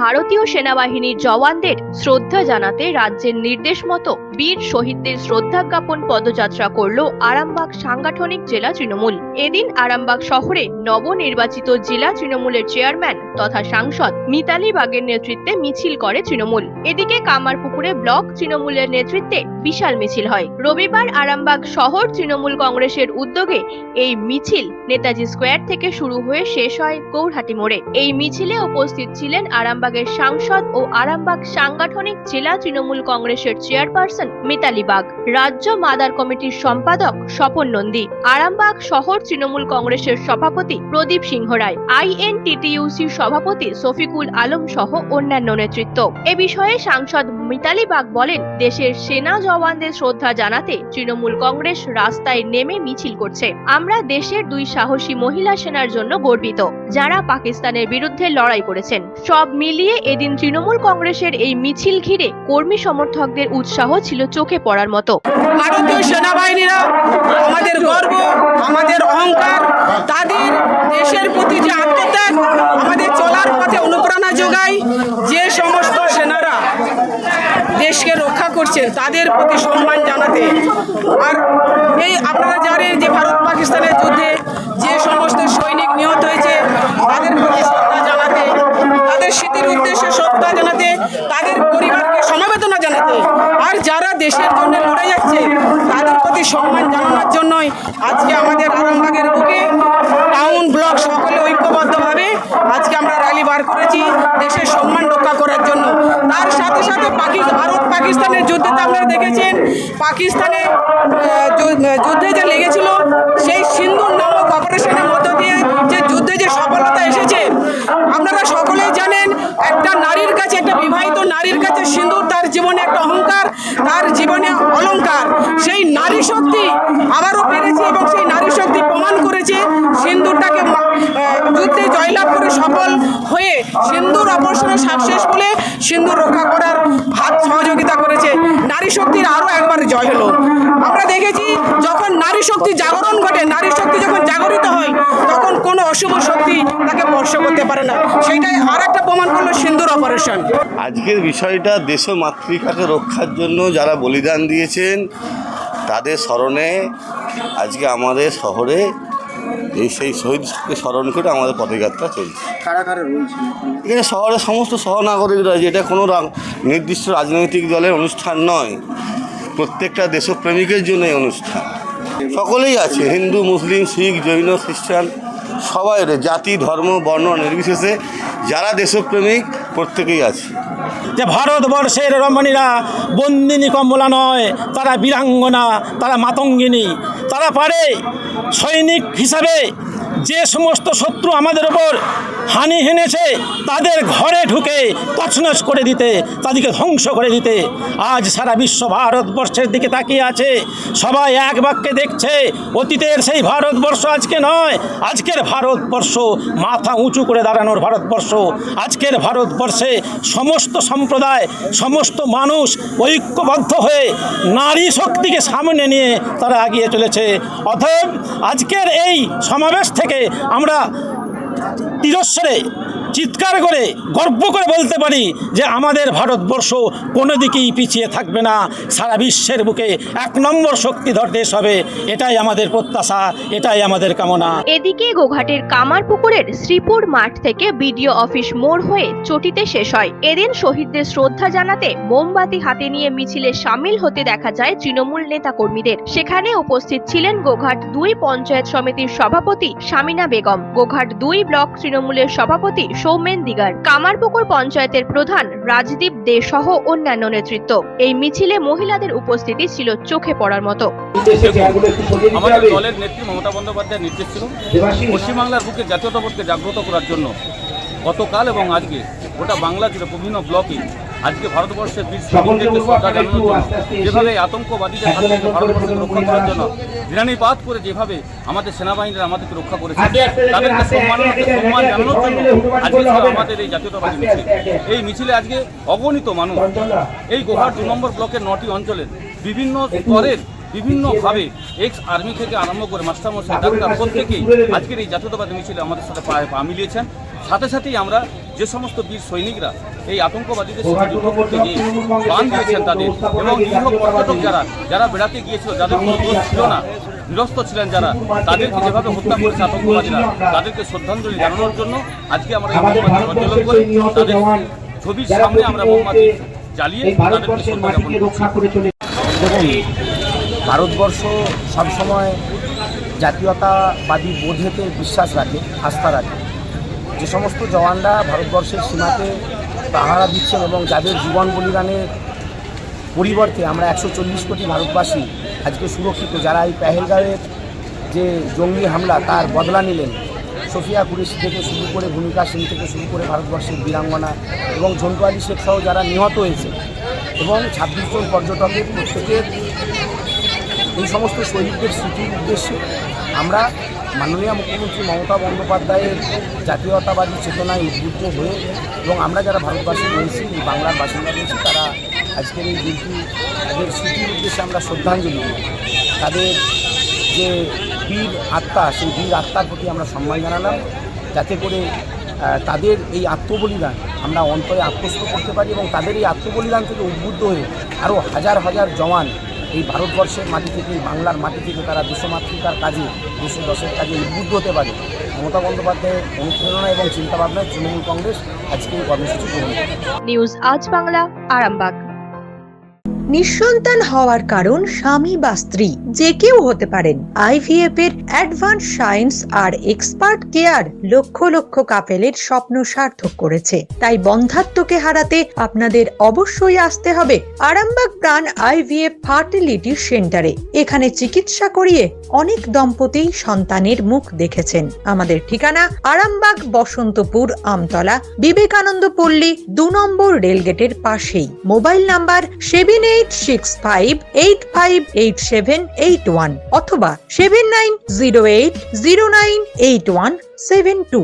ভারতীয় সেনাবাহিনীর জওয়ানদের শ্রদ্ধা জানাতে রাজ্যের নির্দেশ মতো বীর শহীদদের শ্রদ্ধা জ্ঞাপন পদযাত্রা করল আরামবাগ সাংগঠনিক জেলা তৃণমূল। এদিন আরামবাগ শহরে নবনির্বাচিত জেলা তৃণমূলের চেয়ারম্যান তথা সাংসদ মিতালি বাগের নেতৃত্বে মিছিল করে তৃণমূল। এদিকে কামারপুকুরে ব্লক তৃণমূলের নেতৃত্বে বিশাল মিছিল হয়। রবিবার আরামবাগ শহর তৃণমূল কংগ্রেসের উদ্যোগে এই মিছিল নেতাজি স্কোয়ার থেকে শুরু হয়ে শেষ হয় গৌরহাটি মোড়ে। এই মিছিলে উপস্থিত ছিলেন আরামবাগের সাংসদ ও আরামবাগ সাংগঠনিক জেলা তৃণমূল কংগ্রেসের চেয়ারপারসন মিতালি বাগ, রাজ্য মাদার কমিটির সম্পাদক স্বপন নন্দী, আরামবাগ শহর তৃণমূল কংগ্রেসের সভাপতি প্রদীপ সিংহ রায়, INTTUC সভাপতি শফিকুল আলম সহ অন্যান্য নেতৃত্ব। এ বিষয়ে সাংসদ মিতালি বাগ বলেন, দেশের সেনা জওয়ানদের শ্রদ্ধা জানাতে তৃণমূল কংগ্রেস রাস্তায় নেমে মিছিল করছে। আমরা দেশের দুই সাহসী মহিলা সেনার জন্য গর্বিত, যারা পাকিস্তানের বিরুদ্ধে লড়াই করেছেন। সব মিলিয়ে এদিন তৃণমূল কংগ্রেসের এই মিছিল ঘিরে কর্মী সমর্থকদের উৎসাহ ছিল চোখে পড়ার মতো। ভারতীয় সেনাবাহিনীরা আমাদের গর্ব, আমাদের অহংকার, তাদের দেশের প্রতি যে আত্মত্যাগ আমাদের চলার পথে অনুপ্রেরণা যোগায়। যে সমস্ত সেনারা দেশকে রক্ষা করছেন তাদের প্রতি সম্মান জানাতে, আর এই আপনারা জানেন যে ভারত পাকিস্তানের যুদ্ধে যে সমস্ত সৈনিক নিহত হয়েছে তাদের প্রতি শ্রদ্ধা জানাতে, তাদের স্মৃতির উদ্দেশ্যে শ্রদ্ধা জানাতে, তাদের পরিবারকে সমবেদনা জানাতে, আর যারা দেশের জন্য লড়ে যাচ্ছে তাদের প্রতি সম্মান জানানোর জন্যই আজকে আমাদের আরামবাগের বুকে টাউন ব্লক সকলে ঐক্যবদ্ধভাবে আজকে আমরা র্যালি বার করেছি দেশের সম্মান রক্ষা করার জন্য। তার সাথে সাথে ভারত পাকিস্তানের যুদ্ধে আপনারা দেখেছেন, পাকিস্তানের যুদ্ধে যে লেগেছিল সেই সিন্ধুর নামক অপারেশনের মধ্য দিয়ে যে যুদ্ধে যে সফলতা এসেছে, আপনারা সকলেই জানেন একটা নারীর কাছে, একটা বিবাহিত নারীর কাছে সিন্ধুর তার জীবনে একটা অহংকার, তার জীবনে অলংকার। সেই নারী শক্তি আবারও পেরেছে এবং সেই নারী শক্তি প্রমাণ করেছে সিন্ধুরটাকে যুদ্ধে জয়লাভ করে সফল হয়ে সিন্ধুর অপারেশনের সাকসেস বলে সিন্ধুর রক্ষা করার হাত সহযোগিতা করেছে। নারী শক্তির আরও একবার জয় হলো। আমরা দেখেছি যখন নারী শক্তি জাগরণ ঘটে, নারী শক্তি যখন জাগরিত হয় তখন কোনো অশুভ শক্তি তাকে স্পর্শ করতে পারে না। সেটাই আর একটা প্রমাণ করলো সিন্ধুর অপারেশন। আজকের বিষয়টা দেশ ও মাতৃকাকে রক্ষার জন্য যারা বলিদান দিয়েছেন তাদের স্মরণে আজকে আমাদের শহরে সেই শহীদকে স্মরণ করে আমাদের পদযাত্রা চলছে। এখানে শহরের সমস্ত সহনাগরিক রয়েছে। এটা কোনো নির্দিষ্ট রাজনৈতিক দলের অনুষ্ঠান নয়, প্রত্যেকটা দেশপ্রেমিকের জন্য এই অনুষ্ঠান। সকলেই আছে, হিন্দু, মুসলিম, শিখ, জৈন, খ্রিস্টান, সবাই জাতি, ধর্ম, বর্ণ নির্বিশেষে যারা দেশপ্রেমিক প্রত্যেকেই আছে। যে ভারতবর্ষের রমণীরা বন্দিনী কমলা নয়, তারা বীরাঙ্গনা, তারা মাতঙ্গিনী। তারা পারে সৈনিক হিসাবে যে সমস্ত শত্রু আমাদের ওপর হানি হেনেছে তাদের ঘরে ঢুকে তছনছ করে দিতে, তাদেরকে ধ্বংস করে দিতে। আজ সারা বিশ্ব ভারতবর্ষের দিকে তাকিয়ে আছে, সবাই এক বাক্যে দেখছে অতীতের সেই ভারতবর্ষ আজকে নয়। আজকের ভারতবর্ষ মাথা উঁচু করে দাঁড়ানোর ভারতবর্ষ। আজকের ভারতবর্ষে সমস্ত সম্প্রদায়, সমস্ত মানুষ ঐক্যবদ্ধ হয়ে নারী শক্তিকে সামনে নিয়ে তারা এগিয়ে চলেছে। অতএব আজকের এই সমাবেশ থেকে আমরা তিরস্বরে চিৎকার করে গর্ব করে বলতে পারি যে আমাদের ভারতবর্ষ কোনো দিকেই পিছিয়ে থাকবে না, সারা বিশ্বের বুকে এক নম্বর শক্তিধর দেশ হবে। এটাই আমাদের প্রত্যাশা, এটাই আমাদের কামনা। এদিকে গোঘাটের কামারপুকুরের শ্রীপুর মাঠ থেকে বিডিও অফিস মোড় হয়ে চটিতে শেষ হয়। এদিন শহীদদের শ্রদ্ধা জানাতে মোমবাতি হাতে নিয়ে মিছিলে সামিল হতে দেখা যায় তৃণমূল নেতা কর্মীদের। সেখানে উপস্থিত ছিলেন গোঘাট 2 পঞ্চায়েত সমিতির সভাপতি শামিনা বেগম, গোঘাট 2 ব্লক তৃণমূলের সভাপতি সৌমেন দিগার, কামারপুকুর পঞ্চায়েতের প্রধান রাজদীপ দে সহ অন্যান্য নেতৃত্ব। এই মিছিলে মহিলাদের উপস্থিতি ছিল চোখে পড়ার মতো। আমাদের দলের নেত্রী মমতা বন্দ্যোপাধ্যায়ের নির্দেশ ছিল পশ্চিমবাংলার বুকে জাতীয়তাবোধকে জাগ্রত করার জন্য গতকাল এবং আজকে গোটা বাংলা জুড়ে বিভিন্ন ব্লকে আজকে ভারতবর্ষের বীর শহীদদেরকে শ্রদ্ধা জানানোর জন্য, যেভাবে আতঙ্কবাদীদের হাত থেকে ভারতবর্ষকে রক্ষা করার জন্য বিরানিপাত করে যেভাবে আমাদের সেনাবাহিনীরা আমাদেরকে রক্ষা করেছে, তাদেরকে সম্মান জানানোর জন্য আজকে আমাদের এই জাতীয়তাবাদী মিছিল। এই মিছিলে আজকে অগণিত মানুষ এই গোঘাট 2 নম্বর ব্লকের 9টি অঞ্চলের বিভিন্ন স্তরের বিভিন্নভাবে এক্স আর্মি থেকে আরম্ভ করে মাস্টারমশাই, ডাক্তার প্রত্যেকেই আজকের এই জাতীয়তাবাদী মিছিলে আমাদের সাথে পা মিলিয়েছেন। সাথে সাথেই আমরা যে সমস্ত বীর সৈনিকরা এই আতঙ্কবাদীদের সাথে যুদ্ধ করতে গিয়ে প্রাণ দিয়েছেন তাদের, এবং নিরীহ পর্যটক যারা বেড়াতে গিয়েছিল, যাদের কোনো দোষ ছিল না, নিরস্ত ছিলেন যারা, তাদেরকে যেভাবে হত্যা করেছে আতঙ্কবাদীরা, তাদেরকে শ্রদ্ধাঞ্জলি জানানোর জন্য আজকে আমরা এই মোমবাতি প্রজ্বলন করে তাদের ছবির সামনে আমরা মোমবাতি জ্বালিয়ে তাদেরকে শ্রদ্ধা জ্ঞাপন করছি। দেখুন, ভারতবর্ষ সবসময় জাতীয়তাবাদী বোধেতে বিশ্বাস রাখে, আস্থা রাখে। যে সমস্ত জওয়ানরা ভারতবর্ষের সীমাতে পাহারা দিচ্ছেন এবং যাদের জীবন বলিদানের পরিবর্তে আমরা 140 কোটি ভারতবাসী আজকে সুরক্ষিত, যারা এই পেহেলগাঁওয়ের যে জঙ্গি হামলা তার বদলা নিলেন, সোফিয়া কুরেশি থেকে শুরু করে ভূমিকা সিং থেকে শুরু করে ভারতবর্ষের বীরাঙ্গনা এবং ঝন্টু আলী শেখ সহ যারা নিহত হয়েছে, এবং 26 জন পর্যটকের প্রত্যেকের এই সমস্ত শহীদদের স্মৃতির উদ্দেশ্যে আমরা মাননীয় মুখ্যমন্ত্রী মমতা বন্দ্যোপাধ্যায়ের জাতীয়তাবাদী চেতনায় উদ্বুদ্ধ হয়ে এবং আমরা যারা ভারতবাসী রয়েছি, এই বাংলার বাসিন্দা রয়েছি, তারা আজকের এই দিনটি তাদের স্মৃতির উদ্দেশ্যে আমরা শ্রদ্ধাঞ্জলি দিই। তাদের যে বীর আত্মা, সেই বীর আত্মার প্রতি আমরা সম্মান জানালাম, যাতে করে তাদের এই আত্মবলিদান আমরা অন্তরে আত্মস্থ করতে পারি এবং তাদের এই আত্মবলিদান থেকে উদ্বুদ্ধ হয়ে আরও হাজার হাজার জওয়ান এই ভারতবর্ষের মাটি থেকে, এই বাংলার মাটি থেকে তারা দেশমাতৃকার কাজে, দেশের কাজে উদ্বুদ্ধ হতে পারে। মমতা বন্দ্যোপাধ্যায়ের অনুপ্রেরণা এবং চিন্তাভাবনায় তৃণমূল কংগ্রেস আজকে এই কর্মসূচি গ্রহণ করে। নিউজ আজ বাংলা, আরামবাগ। নিঃসন্তান হওয়ার কারণ স্বামী বা স্ত্রী যে কেউ হতে পারেন। IVF এর অ্যাডভান্স সায়েন্স আর এক্সপার্ট কেয়ার লক্ষ লক্ষ কাপেলের স্বপ্ন সার্থক করেছে। তাই বন্ধাত্বকে হারাতে আপনাদের অবশ্যই আসতে হবে আরামবাগ প্রাণ IVF ফার্টিলিটি সেন্টারে। এখানে চিকিৎসা করিয়ে অনেক দম্পতি সন্তানের মুখ দেখেছেন। আমাদের ঠিকানা আরামবাগ বসন্তপুর আমতলা বিবেকানন্দ পল্লী 2 নম্বর রেলগেটের পাশেই। মোবাইল নাম্বার 7865858781 অথবা 7908098172।